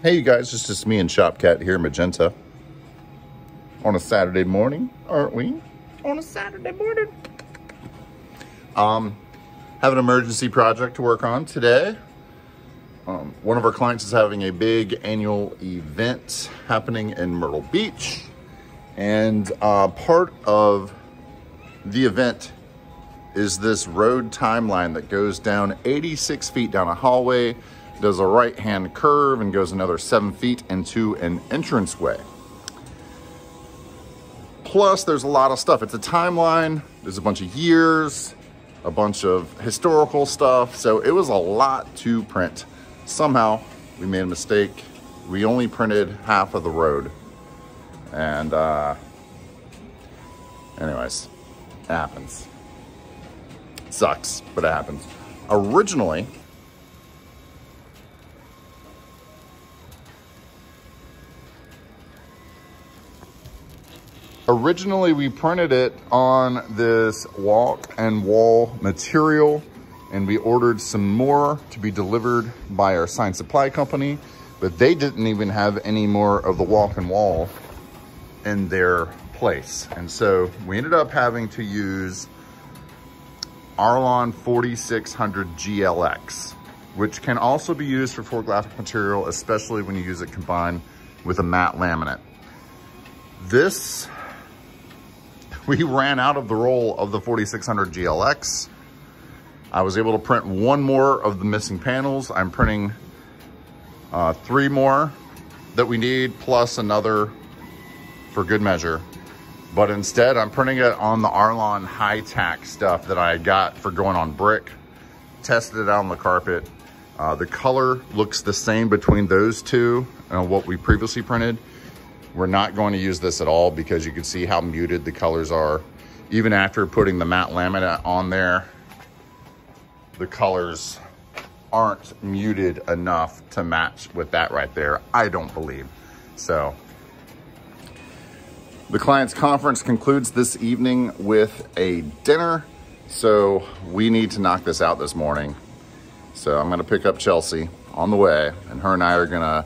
Hey you guys, it's just me and Shopcat here in Magenta on a Saturday morning, aren't we? On a Saturday morning. Have an emergency project to work on today. One of our clients is having a big annual event happening in Myrtle Beach. And part of the event is this road timeline that goes down 86 feet down a hallway, does a right-hand curve and goes another 7 feet into an entranceway. Plus, there's a lot of stuff. It's a timeline, there's a bunch of years, a bunch of historical stuff. So it was a lot to print. Somehow, we made a mistake. We only printed half of the road. And anyways, it happens. It sucks, but it happens. Originally, we printed it on this walk and wall material, and we ordered some more to be delivered by our sign supply company, but they didn't even have any more of the walk and wall in their place. And so we ended up having to use Arlon 4600 GLX, which can also be used for floor graphic material, especially when you use it combined with a matte laminate. We ran out of the roll of the 4600 GLX. I was able to print one more of the missing panels. I'm printing 3 more that we need, plus another for good measure. But instead, I'm printing it on the Arlon high-tack stuff that I got for going on brick. Tested it out on the carpet. The color looks the same between those two and what we previously printed. We're not going to use this at all because you can see how muted the colors are. Even after putting the matte laminate on there, the colors aren't muted enough to match with that right there, I don't believe. So, the client's conference concludes this evening with a dinner. So we need to knock this out this morning. So I'm gonna pick up Chelsea on the way, and her and I are gonna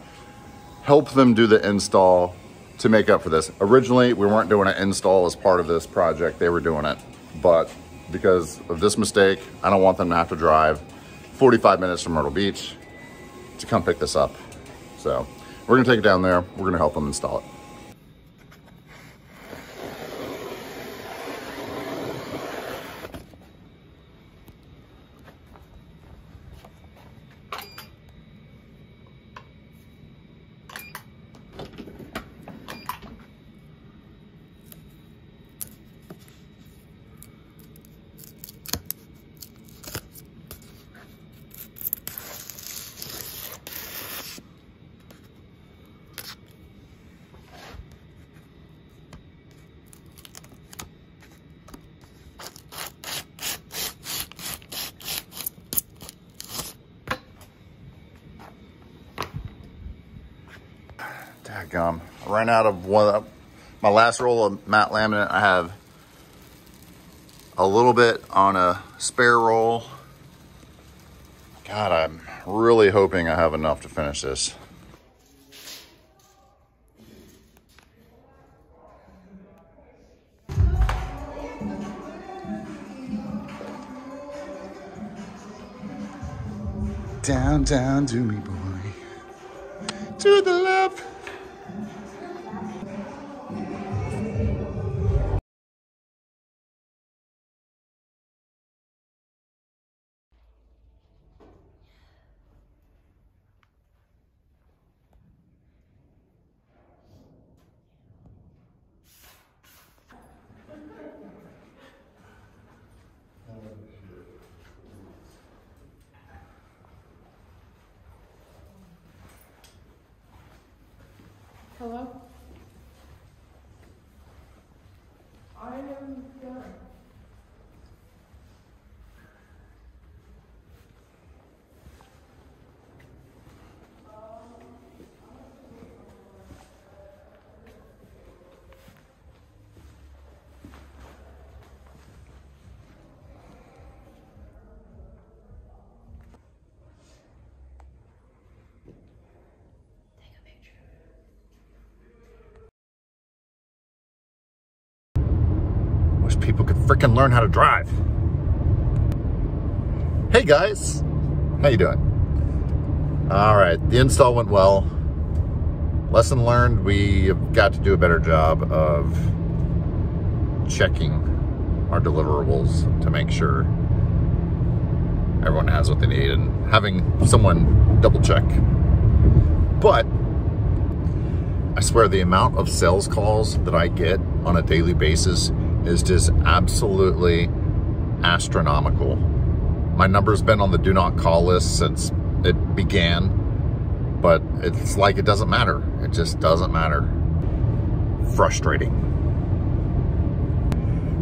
help them do the install to make up for this. Originally, we weren't doing an install as part of this project. They were doing it. But because of this mistake, I don't want them to have to drive 45 minutes from Myrtle Beach to come pick this up. So we're gonna take it down there. We're gonna help them install it. Dadgum. I ran out of my last roll of matte laminate. I have a little bit on a spare roll. God, I'm really hoping I have enough to finish this. Down, down, do me, boy. To the left. Hello? I am done. frickin' learn how to drive. Hey guys, how you doing? All right, the install went well. Lesson learned, we have got to do a better job of checking our deliverables to make sure everyone has what they need and having someone double check. But I swear the amount of sales calls that I get on a daily basis is just absolutely astronomical. My number's been on the do not call list since it began, but it's like it doesn't matter. It just doesn't matter. Frustrating.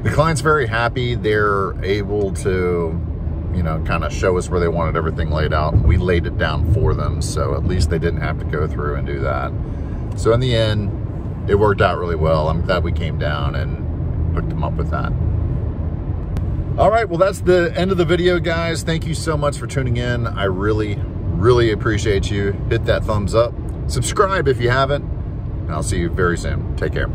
The client's very happy. They're able to, you know, kind of show us where they wanted everything laid out. We laid it down for them, so at least they didn't have to go through and do that. So in the end, it worked out really well. I'm glad we came down and hooked them up with that. All right, well, that's the end of the video, guys. Thank you so much for tuning in. I really appreciate you. Hit that thumbs up. Subscribe if you haven't, and I'll see you very soon. Take care.